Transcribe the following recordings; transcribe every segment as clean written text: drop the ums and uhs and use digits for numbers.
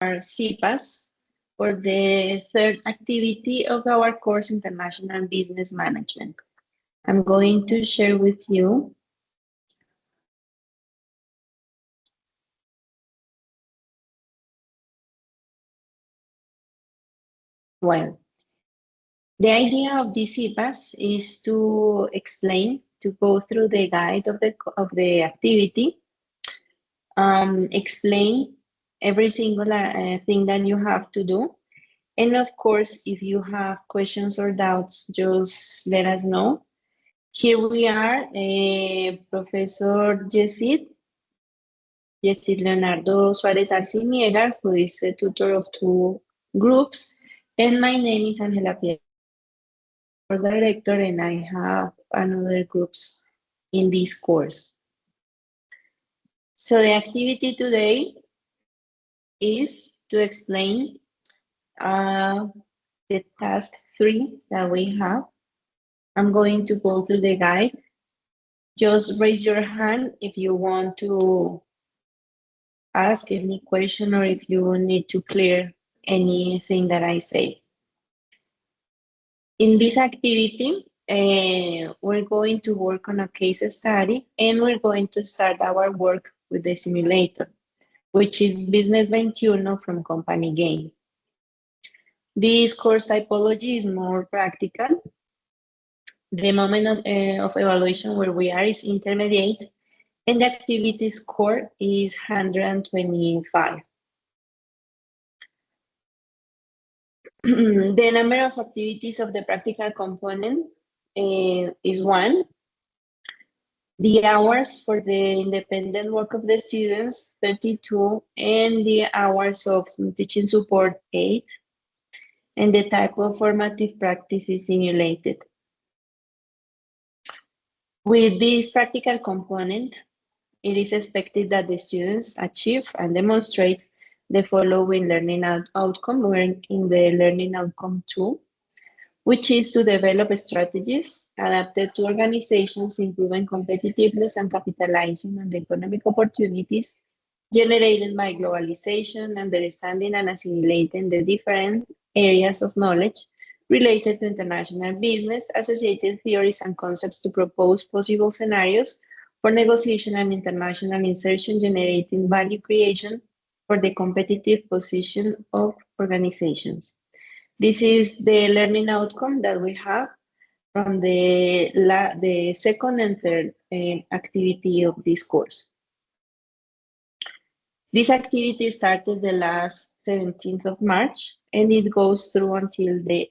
our CIPAS for the third activity of our course, International Business Management. I'm going to share with you well, the idea of this CIPAS is to explain, to go through the guide of the activity, explain every single thing that you have to do. And of course, if you have questions or doubts, just let us know. Here we are, Professor Yesid Leonardo Suarez Arciniega, who is the tutor of two groups, and my name is Angela Piedra, course director, and I have another groups in this course. So the activity today is to explain the task 3 that we have. I'm going to go through the guide. Just raise your hand if you want to ask any question or if you need to clear anything that I say. In this activity, we're going to work on a case study, and we're going to start our work with the simulator, which is Business 21 from Company Game. This course typology is more practical. The moment of evaluation where we are is intermediate, and the activity score is 125. The number of activities of the practical component is 1. The hours for the independent work of the students, 32, and the hours of teaching support, 8. And the type of formative practice is simulated. With this practical component, it is expected that the students achieve and demonstrate the following learning outcome. We're in the learning outcome 2, which is to develop strategies adapted to organizations, improving competitiveness and capitalizing on the economic opportunities generated by globalization, understanding and assimilating the different areas of knowledge related to international business, associated theories and concepts to propose possible scenarios for negotiation and international insertion, generating value creation for the competitive position of organizations. This is the learning outcome that we have from the second and third activity of this course. This activity started the last 17th of March, and it goes through until the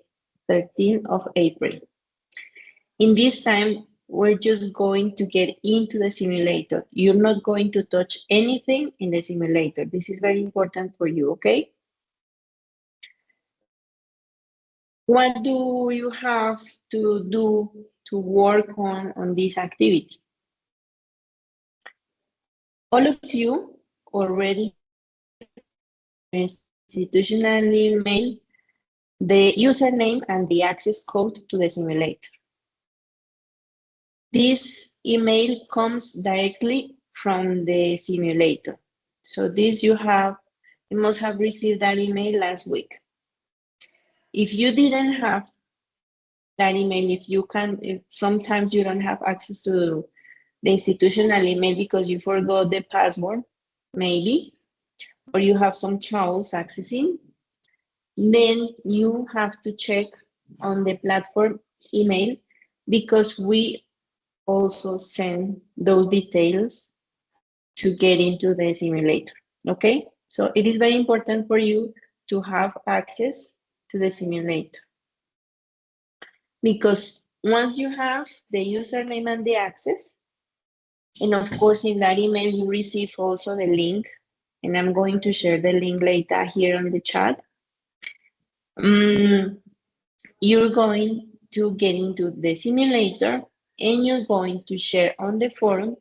13th of April. In this time, we're just going to get into the simulator. You're not going to touch anything in the simulator. This is very important for you, okay? What do you have to do to work on this activity? All of you already institutional email, the username and the access code to the simulator. This email comes directly from the simulator. So this you must have received that email last week. If you didn't have that email, if sometimes you don't have access to the institutional email because you forgot the password, maybe, or you have some troubles accessing, then you have to check on the platform email, because we also send those details to get into the simulator, okay? So it is very important for you to have access to the simulator, because once you have the username and the access, and of course in that email you receive also the link, and I'm going to share the link later here on the chat. You're going to get into the simulator, and you're going to share on the forum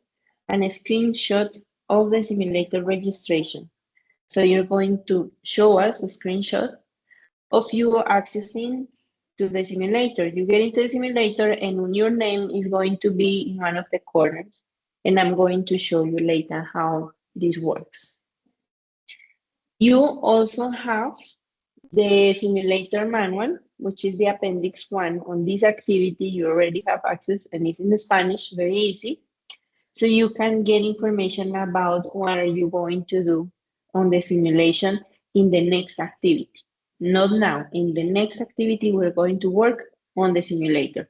a screenshot of the simulator registration. So you're going to show us a screenshot of you accessing to the simulator. You get into the simulator, and your name is going to be in one of the corners. And I'm going to show you later how this works. You also have the simulator manual, which is the appendix 1 on this activity. You already have access and it's in Spanish, very easy. So you can get information about what are you going to do on the simulation in the next activity. Not now, in the next activity, we're going to work on the simulator.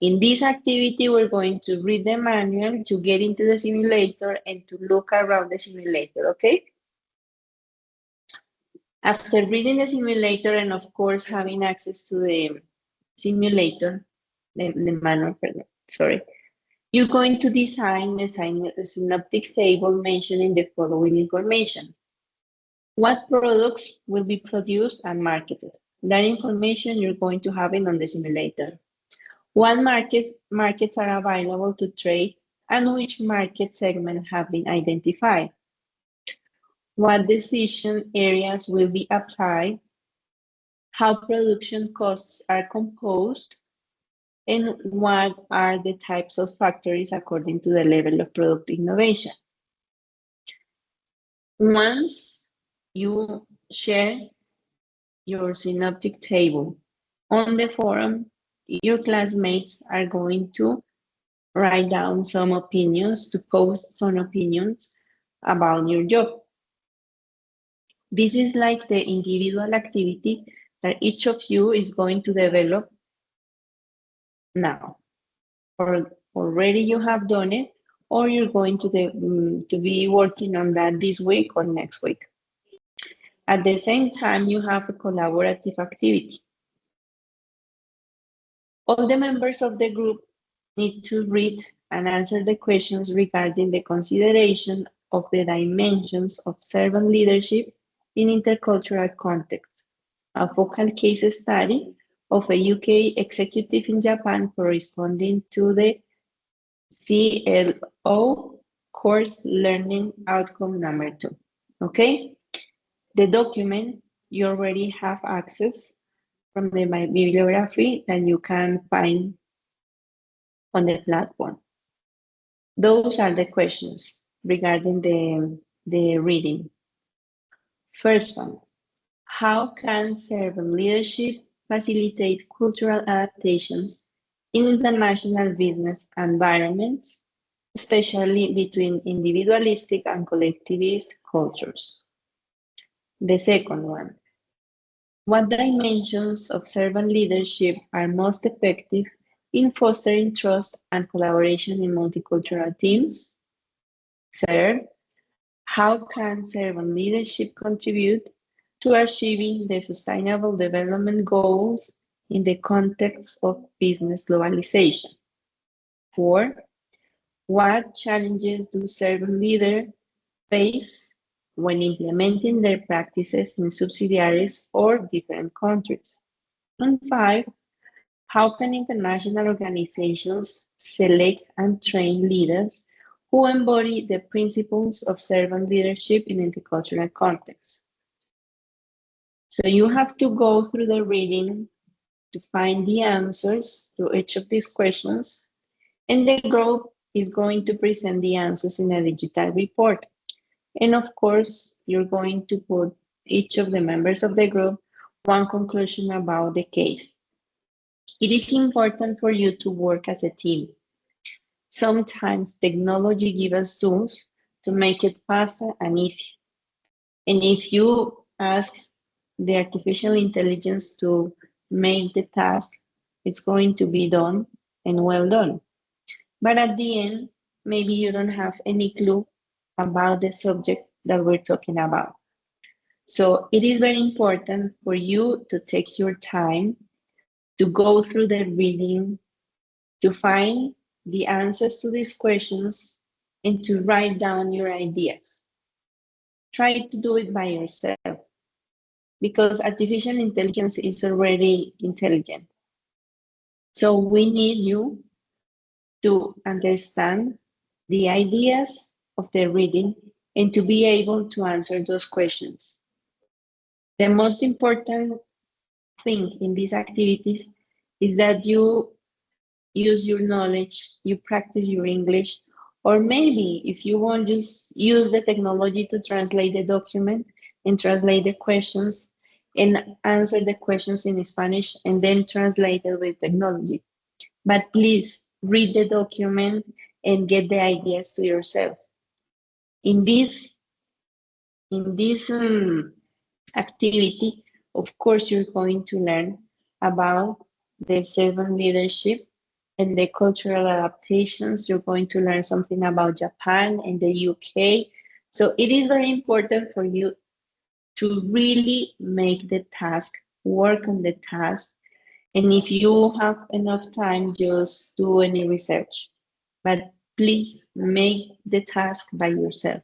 In this activity, we're going to read the manual to get into the simulator and to look around the simulator, okay? After reading the simulator and of course having access to the simulator, the manual, sorry, you're going to design a synoptic table mentioning the following information. What products will be produced and marketed? That information you're going to have it on the simulator. What markets are available to trade and which market segment have been identified? What decision areas will be applied? How production costs are composed? And what are the types of factories according to the level of product innovation? Once you share your synoptic table on the forum, your classmates are going to write down some opinions, to post some opinions about your job. This is like the individual activity that each of you is going to develop now, or already you have done it, or you're going to be working on that this week or next week. At the same time, you have a collaborative activity. All the members of the group need to read and answer the questions regarding the consideration of the dimensions of servant leadership in intercultural contexts, a focal case study of a UK executive in Japan corresponding to the CLO course learning outcome number 2. Okay? The document, you already have access from the bibliography that you can find on the platform. Those are the questions regarding the reading. First one, how can servant leadership facilitate cultural adaptations in international business environments, especially between individualistic and collectivist cultures? The second one, what dimensions of servant leadership are most effective in fostering trust and collaboration in multicultural teams? Third, how can servant leadership contribute to achieving the Sustainable Development Goals in the context of business globalization? Four, what challenges do servant leaders face when implementing their practices in subsidiaries or different countries? And five, how can international organizations select and train leaders who embody the principles of servant leadership in intercultural contexts? So you have to go through the reading to find the answers to each of these questions, and the group is going to present the answers in a digital report. And of course, you're going to put each of the members of the group one conclusion about the case. It is important for you to work as a team. Sometimes technology gives us tools to make it faster and easier. And if you ask the artificial intelligence to make the task, it's going to be done and well done. But at the end, maybe you don't have any clue about the subject that we're talking about. So it is very important for you to take your time to go through the reading, to find the answers to these questions, and to write down your ideas. Try to do it by yourself because artificial intelligence is already intelligent. So we need you to understand the ideas of the reading and to be able to answer those questions. The most important thing in these activities is that you use your knowledge, you practice your English, or maybe if you want, just use the technology to translate the document and translate the questions and answer the questions in Spanish and then translate it with technology. But please read the document and get the ideas to yourself. In this activity, of course, you're going to learn about the servant leadership and the cultural adaptations. You're going to learn something about Japan and the UK. So it is very important for you to really make the task, work on the task. And if you have enough time, just do any research. But please make the task by yourself.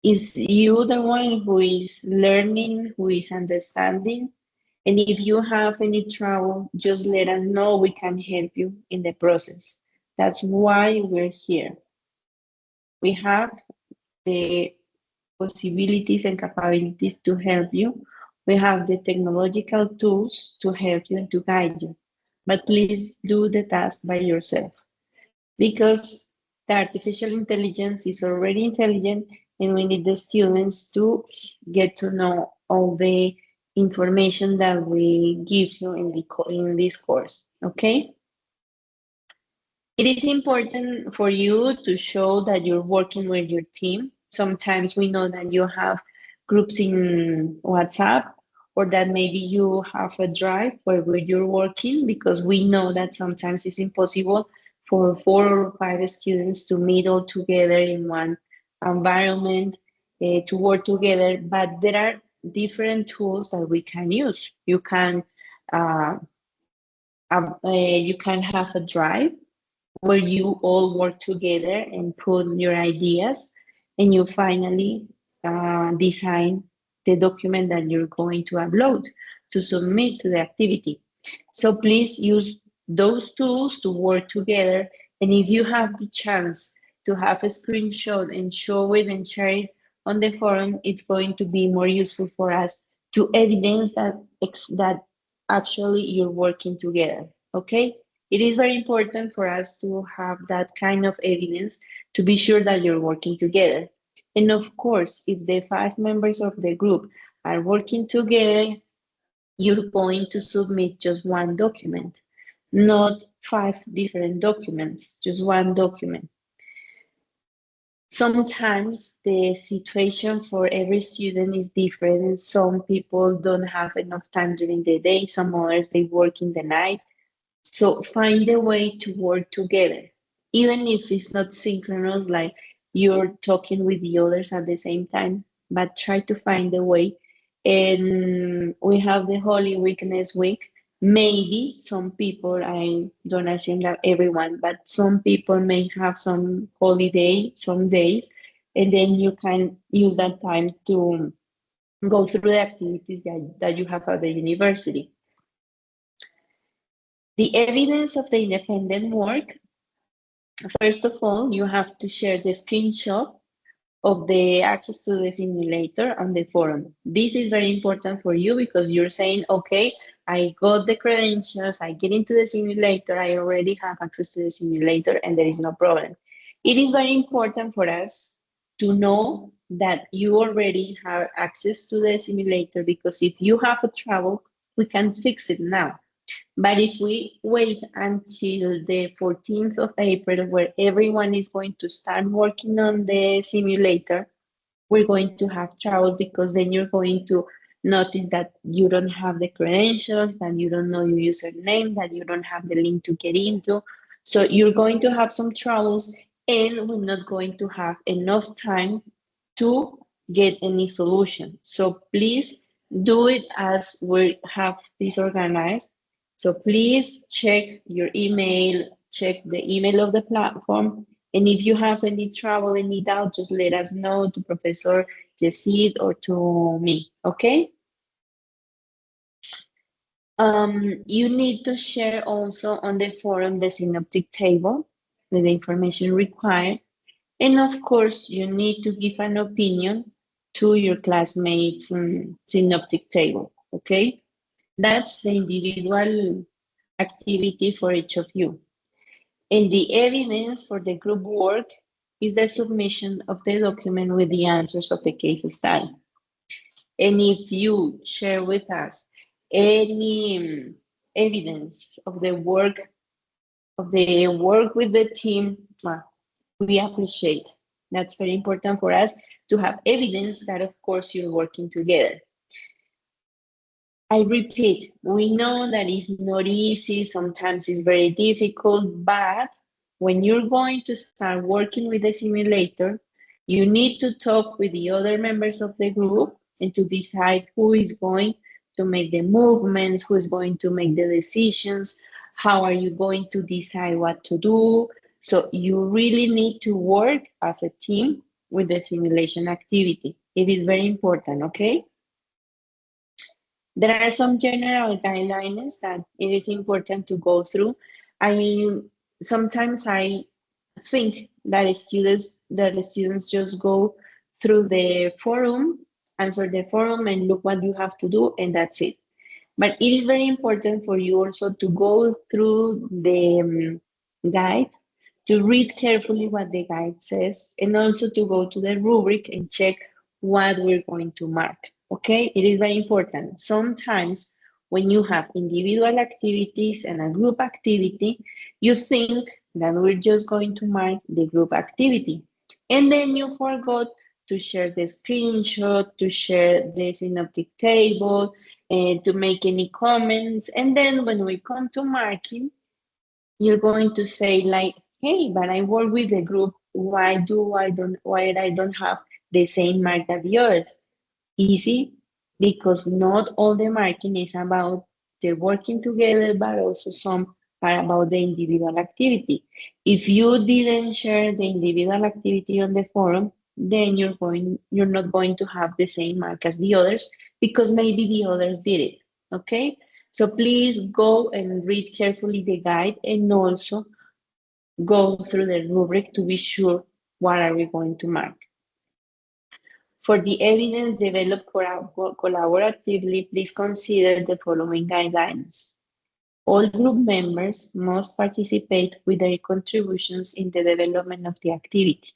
Is you the one who is learning, who is understanding? And if you have any trouble, just let us know. We can help you in the process. That's why we're here. We have the possibilities and capabilities to help you. We have the technological tools to help you and to guide you. But please do the task by yourself, because the artificial intelligence is already intelligent and we need the students to get to know all the information that we give you in this course, okay? It is important for you to show that you're working with your team. Sometimes we know that you have groups in WhatsApp, or that maybe you have a drive where you're working, because we know that sometimes it's impossible for 4 or 5 students to meet all together in one environment, to work together. But there are different tools that we can use. Uh, you can have a drive where you all work together and put your ideas, and you finally design the document that you're going to upload to submit to the activity. So please use those tools to work together. And if you have the chance to have a screenshot and show it and share it on the forum, it's going to be more useful for us to evidence that actually you're working together, okay? It is very important for us to have that kind of evidence to be sure that you're working together. And of course, if the 5 members of the group are working together, you're going to submit just one document, not 5 different documents, just one document. Sometimes the situation for every student is different. Some people don't have enough time during the day, some others they work in the night. So find a way to work together, even if it's not synchronous, like you're talking with the others at the same time, but try to find a way. And we have the Holy Week next week. Maybe some people, I don't assume that everyone, but some people may have some holiday, some days, and then you can use that time to go through the activities that you have at the university. The evidence of the independent work, first of all, you have to share the screenshot of the access to the simulator on the forum. This is very important for you because you're saying, okay, I got the credentials, I get into the simulator, I already have access to the simulator and there is no problem. It is very important for us to know that you already have access to the simulator, because if you have a trouble, we can fix it now. But if we wait until the 14th of April, where everyone is going to start working on the simulator, we're going to have troubles, because then you're going to notice that you don't have the credentials, that you don't know your username, that you don't have the link to get into. So you're going to have some troubles, and we're not going to have enough time to get any solution. So please do it as we have this organized. So please check your email, check the email of the platform. And if you have any trouble, any doubt, just let us know to Professor Yesid or to me, okay? You need to share also on the forum the synoptic table with the information required. And of course, you need to give an opinion to your classmates' synoptic table, okay? That's the individual activity for each of you. And the evidence for the group work is the submission of the document with the answers of the case study. And if you share with us any evidence of the work with the team, well, we appreciate. That's very important for us to have evidence that, of course, you're working together. I repeat, we know that it's not easy, sometimes it's very difficult, but when you're going to start working with the simulator, you need to talk with the other members of the group and to decide who is going to make the movements, who is going to make the decisions, how are you going to decide what to do. So you really need to work as a team with the simulation activity. It is very important, okay? There are some general guidelines that it is important to go through. I mean, sometimes I think that the students just go through the forum, answer the forum, and look what you have to do, and that's it. But it is very important for you also to go through the guide, to read carefully what the guide says, and also to go to the rubric and check what we're going to mark. Okay, it is very important. Sometimes when you have individual activities and a group activity, you think that we're just going to mark the group activity. And then you forgot to share the screenshot, to share the synoptic table, and to make any comments. And then when we come to marking, you're going to say like, hey, but I work with the group. Why I don't have the same mark as the others? Easy, because not all the marking is about the working together, but also some are about the individual activity. If you didn't share the individual activity on the forum, then you're not going to have the same mark as the others because maybe the others did it. Okay? So please go and read carefully the guide and also go through the rubric to be sure what are we going to mark. For the evidence developed collaboratively, please consider the following guidelines. All group members must participate with their contributions in the development of the activity.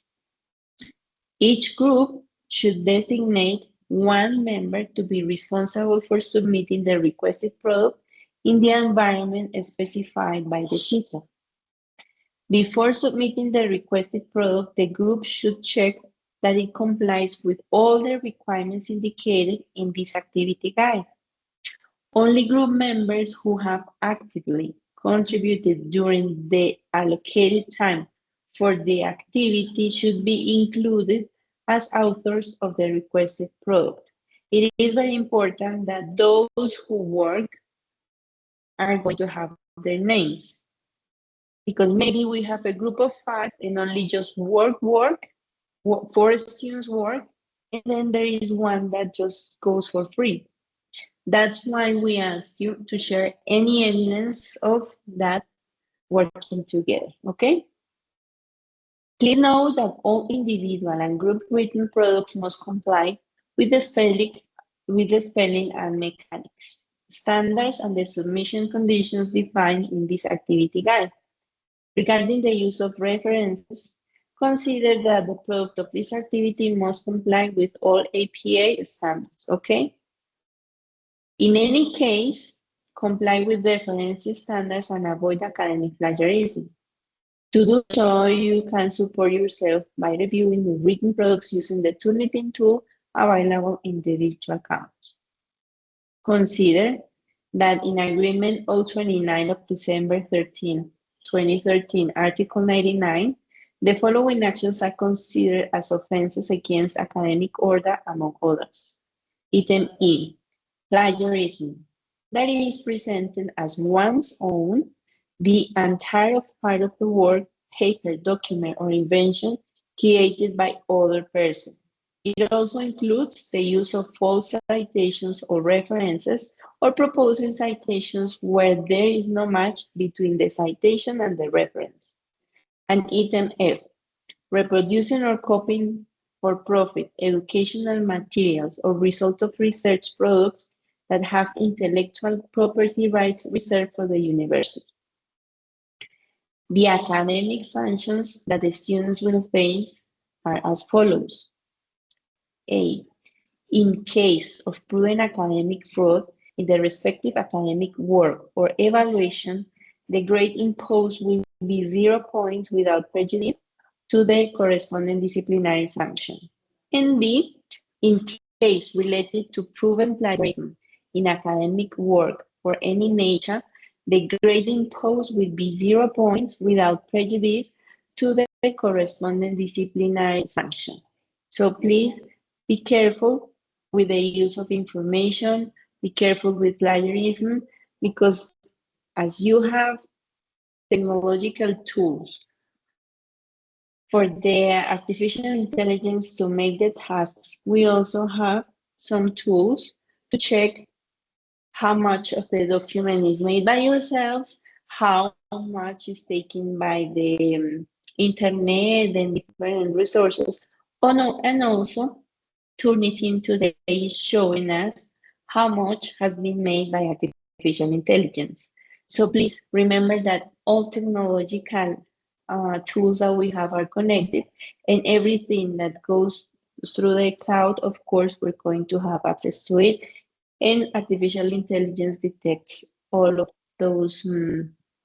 Each group should designate one member to be responsible for submitting the requested product in the environment specified by the teacher. Before submitting the requested product, the group should check that it complies with all the requirements indicated in this activity guide. Only group members who have actively contributed during the allocated time for the activity should be included as authors of the requested product. It is very important that those who work are going to have their names, because maybe we have a group of 5 and only just work, 4 students work, and then there is one that just goes for free. That's why we ask you to share any evidence of that working together, okay? Please note that all individual and group written products must comply with the spelling and mechanics standards and the submission conditions defined in this activity guide. Regarding the use of references, consider that the product of this activity must comply with all APA standards, okay? In any case, comply with reference standards and avoid academic plagiarism. To do so, you can support yourself by reviewing the written products using the Turnitin tool available in the virtual campus. Consider that in Agreement 029 of December 13, 2013, Article 99, the following actions are considered as offenses against academic order, among others. Item E, plagiarism, that is presented as one's own, the entire part of the work, paper, document, or invention created by other person. It also includes the use of false citations or references, or proposing citations where there is no match between the citation and the reference. And item F, reproducing or copying for profit educational materials or result of research products that have intellectual property rights reserved for the university. The academic sanctions that the students will face are as follows. A, In case of proven academic fraud in the respective academic work or evaluation, the grade imposed will be 0 points without prejudice to the corresponding disciplinary sanction. And B, in case related to proven plagiarism in academic work or any nature, the grade imposed will be 0 points without prejudice to the corresponding disciplinary sanction. So please be careful with the use of information, be careful with plagiarism, because as you have technological tools for the artificial intelligence to make the tasks, we also have some tools to check how much of the document is made by yourselves, how much is taken by the internet and different resources, and also Turnitin today is showing us how much has been made by artificial intelligence. So please remember that all technological tools that we have are connected, and everything that goes through the cloud, of course, we're going to have access to it. And artificial intelligence detects all of those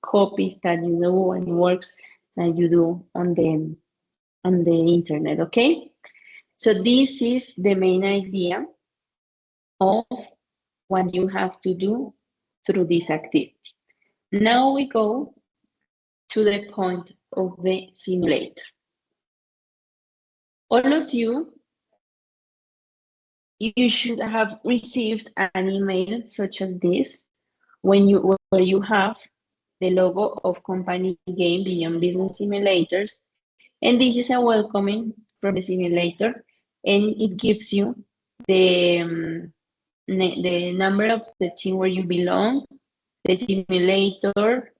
copies that you do and works that you do on the internet, okay? So this is the main idea of what you have to do through this activity. Now we go to the point of the simulator. All of you should have received an email such as this where you have the logo of company game Beyond Business Simulators, and this is a welcoming from the simulator, and it gives you the the number of the team where you belong, the simulator,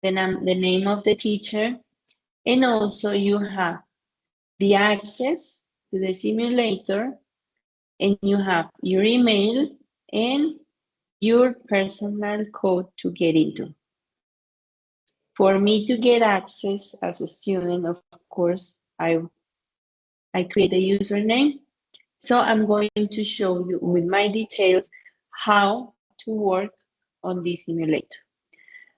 the name of the teacher, and also you have the access to the simulator, and you have your email and your personal code to get into. For me to get access as a student, of course, I create a username. So I'm going to show you with my details how to work on this simulator.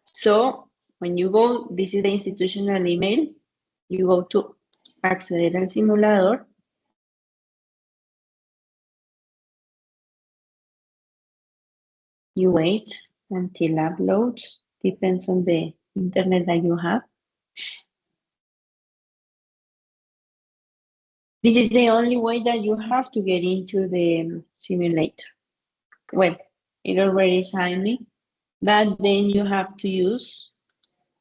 So when you go, this is the institutional email, you go to acceder al simulador. You wait until uploads, depends on the internet that you have. This is the only way that you have to get into the simulator. Well, it already signed me, but then you have to use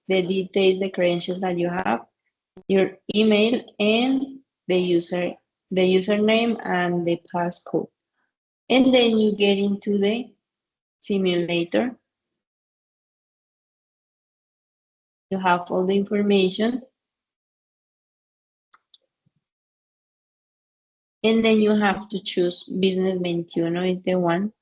the details, the credentials that you have, your email and the username and the passcode. And then you get into the simulator. You have all the information. And then you have to choose Business 21 is the one.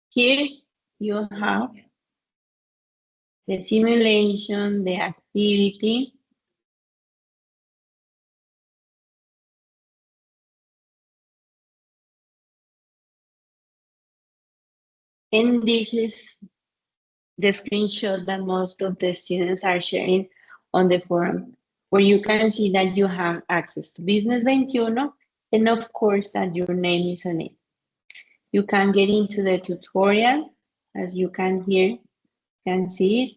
Here you have the simulation, the activity. And this is the screenshot that most of the students are sharing on the forum, where you can see that you have access to Business 21, and of course that your name is on it. You can get into the tutorial, as you can see it.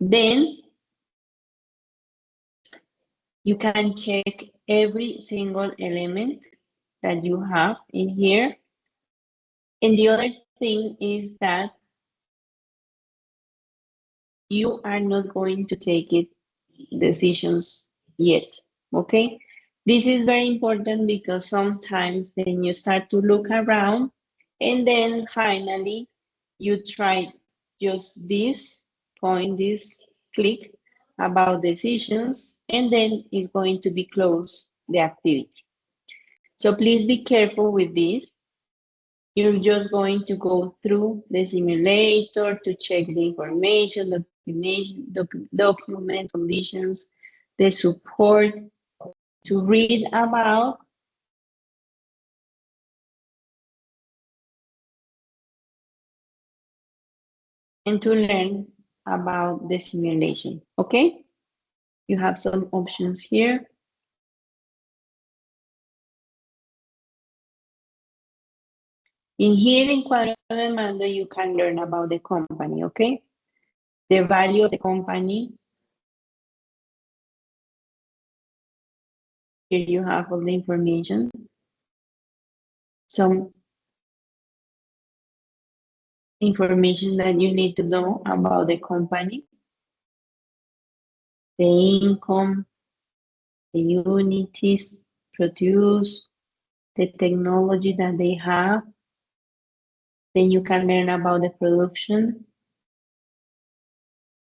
Then you can check every single element that you have in here. And the other thing is that you are not going to take it decisions yet. Okay, this is very important because sometimes then you start to look around and then finally you try just this point, this click about decisions, and then it's going to be closed the activity. So please be careful with this. You're just going to go through the simulator to check the information, documents, conditions, the support, to read about and to learn about the simulation, okay? You have some options here. In here in cuadro de mando, you can learn about the company, okay? The value of the company. Here you have all the information. Some information that you need to know about the company. The income, the unities produced, the technology that they have. Then you can learn about the production.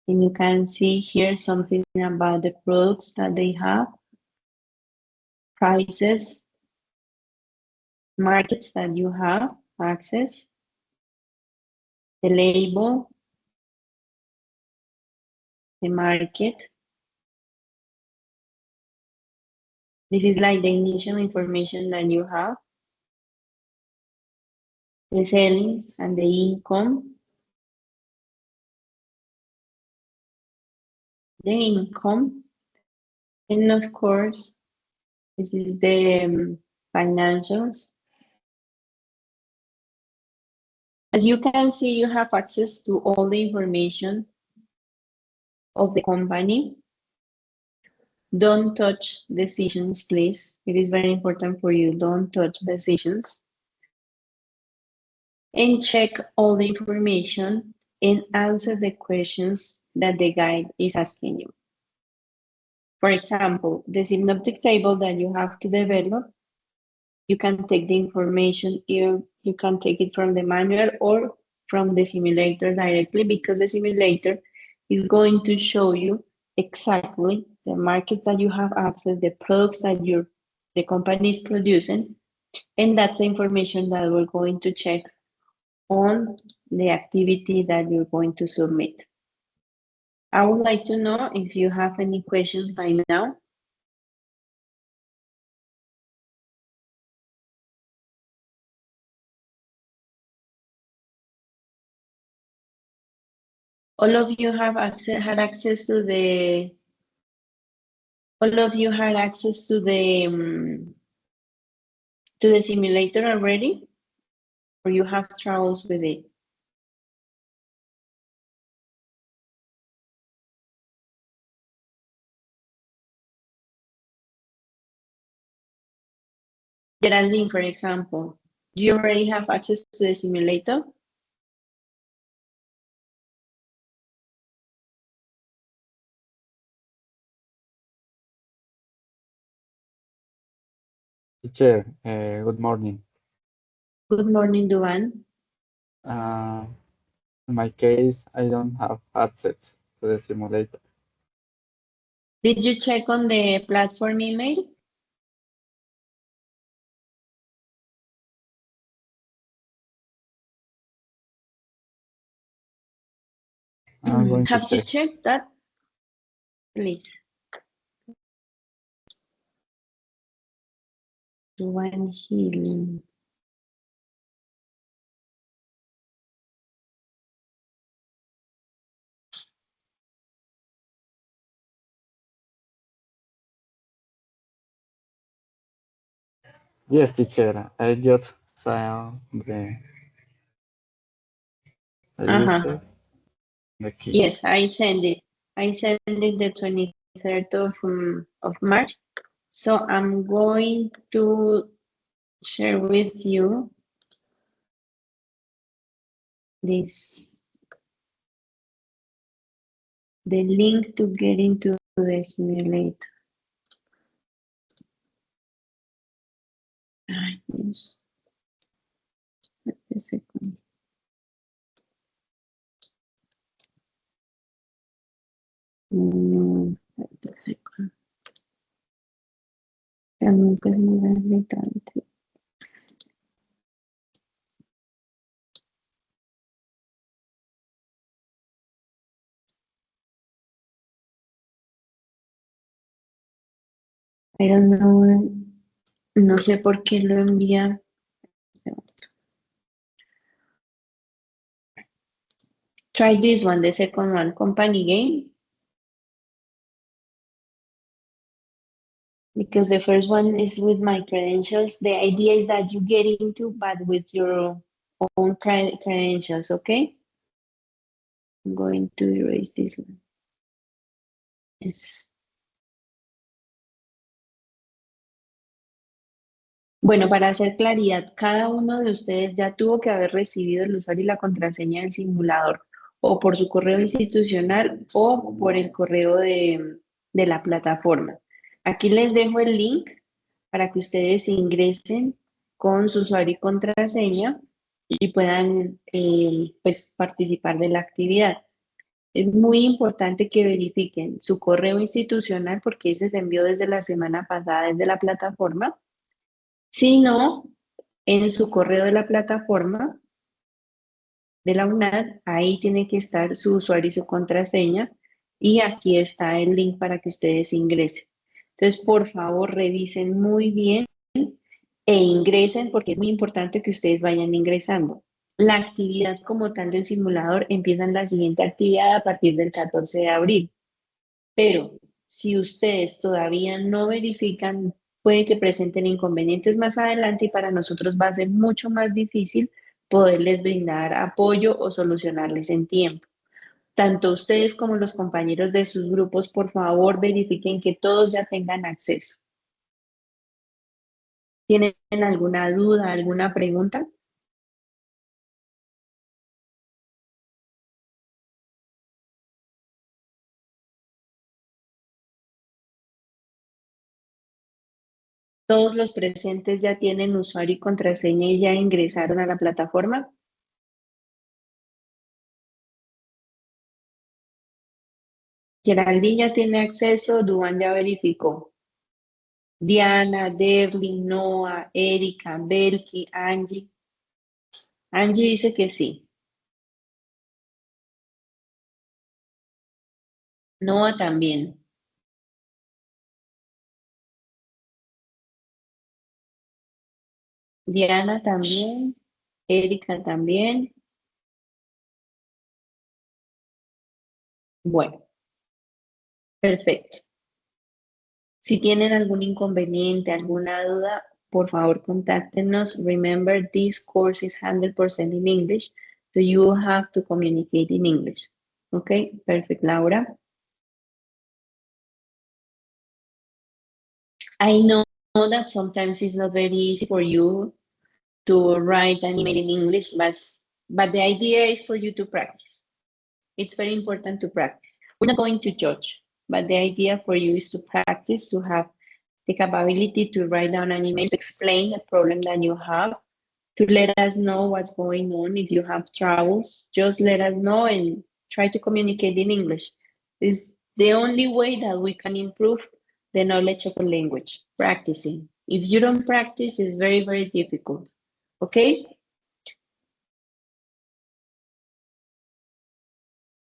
And you can see here something about the products that they have, prices, markets that you have access, the label, the market. This is like the initial information that you have, the sellings and the income. The income, and of course, this is the financials. As you can see, you have access to all the information of the company. Don't touch decisions, please. It is very important for you. Don't touch decisions. And check all the information and answer the questions that the guide is asking you. For example, the synoptic table that you have to develop, you can take the information, you can take it from the manual or from the simulator directly, because the simulator is going to show you exactly the markets that you have access, the products that the company is producing, and that's the information that we're going to check on the activity that you're going to submit. I would like to know if you have any questions by now. All of you have had access to the all of you had access to the simulator already, or you have troubles with it? Geraldine, for example, do you already have access to the simulator? Teacher, good morning. Good morning, Duan. Uh, in my case, I don't have access to the simulator. Did you check on the platform email? I'm going to Have you check. checked that? Please. Duan Healing. Yes, teacher, I just saw the Uh-huh. user, the key. Yes, I sent it. I sent it the 23rd of March. So I'm going to share with you this the link to get into the simulator. Ay, Dios. Wait a second. Wait a second. También pues mirarle tanto. Pero no, no sé por qué lo envía. Try this one, the second one, company game. Because the first one is with my credentials. The idea is that you get into, but with your own credentials, okay? I'm going to erase this one. Yes. Bueno, para hacer claridad, cada uno de ustedes ya tuvo que haber recibido el usuario y la contraseña del simulador, o por su correo institucional o por el correo de la plataforma. Aquí les dejo el link para que ustedes ingresen con su usuario y contraseña y puedan pues, participar de la actividad. Es muy importante que verifiquen su correo institucional porque ese se envió desde la semana pasada desde la plataforma. Si no, en su correo de la plataforma de la UNAD, ahí tiene que estar su usuario y su contraseña y aquí está el link para que ustedes ingresen. Entonces, por favor, revisen muy bien e ingresen porque es muy importante que ustedes vayan ingresando. La actividad como tal del simulador empieza en la siguiente actividad a partir del 14 de abril. Pero si ustedes todavía no verifican, puede que presenten inconvenientes más adelante y para nosotros va a ser mucho más difícil poderles brindar apoyo o solucionarles en tiempo. Tanto ustedes como los compañeros de sus grupos, por favor, verifiquen que todos ya tengan acceso. ¿Tienen alguna duda, alguna pregunta? ¿Todos los presentes ya tienen usuario y contraseña y ya ingresaron a la plataforma? Geraldine ya tiene acceso, Duan ya verificó. Diana, Derly, Noah, Erika, Belki, Angie. Angie dice que sí. Noah también. Diana también. Erika también. Bueno, perfecto. Si tienen algún inconveniente, alguna duda, por favor contáctenos. Remember, this course is 100% in English, so you have to communicate in English. Okay, perfect, Laura. I know that sometimes it's not very easy for you to write an email in English, but the idea is for you to practice. It's very important to practice. We're not going to judge, but the idea for you is to practice, to have the capability to write down an email, to explain the problem that you have, to let us know what's going on. If you have troubles, just let us know and try to communicate in English. It's the only way that we can improve the knowledge of a language, practicing. If you don't practice, it's very, very difficult. Okay?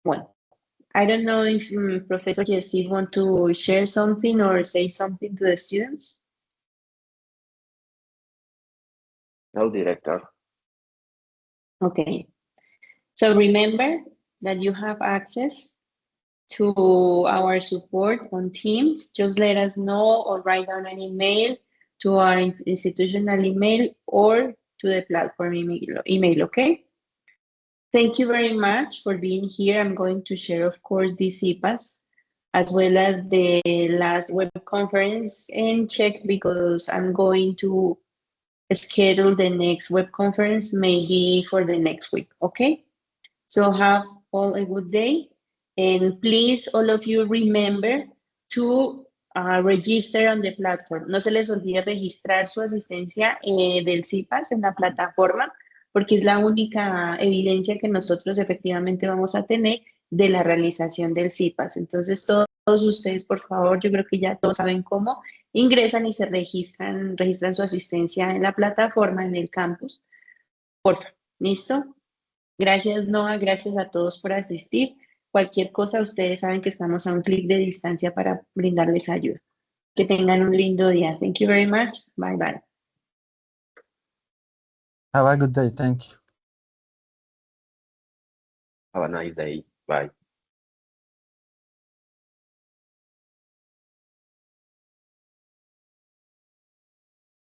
Well, I don't know if Professor Jesse want to share something or say something to the students. No, director. Okay. So remember that you have access to our support on Teams. Just let us know or write down an email to our institutional email or to the platform email, okay? Thank you very much for being here. I'm going to share, of course, the CIPAS as well as the last web conference and check because I'm going to schedule the next web conference maybe for the next week, okay? So have all a good day And please, all of you, remember to register on the platform. No se les olvide registrar su asistencia del CIPAS en la plataforma, porque es la única evidencia que nosotros efectivamente vamos a tener de la realización del CIPAS. Entonces, todos ustedes, por favor, yo creo que ya todos saben cómo, ingresan y se registran su asistencia en la plataforma, en el campus. Porfa, ¿listo? Gracias, Noah, gracias a todos por asistir. Cualquier cosa, ustedes saben que estamos a un clic de distancia para brindarles ayuda. Que tengan un lindo día. Thank you very much. Bye, bye. Have a good day. Thank you. Have a nice day. Bye.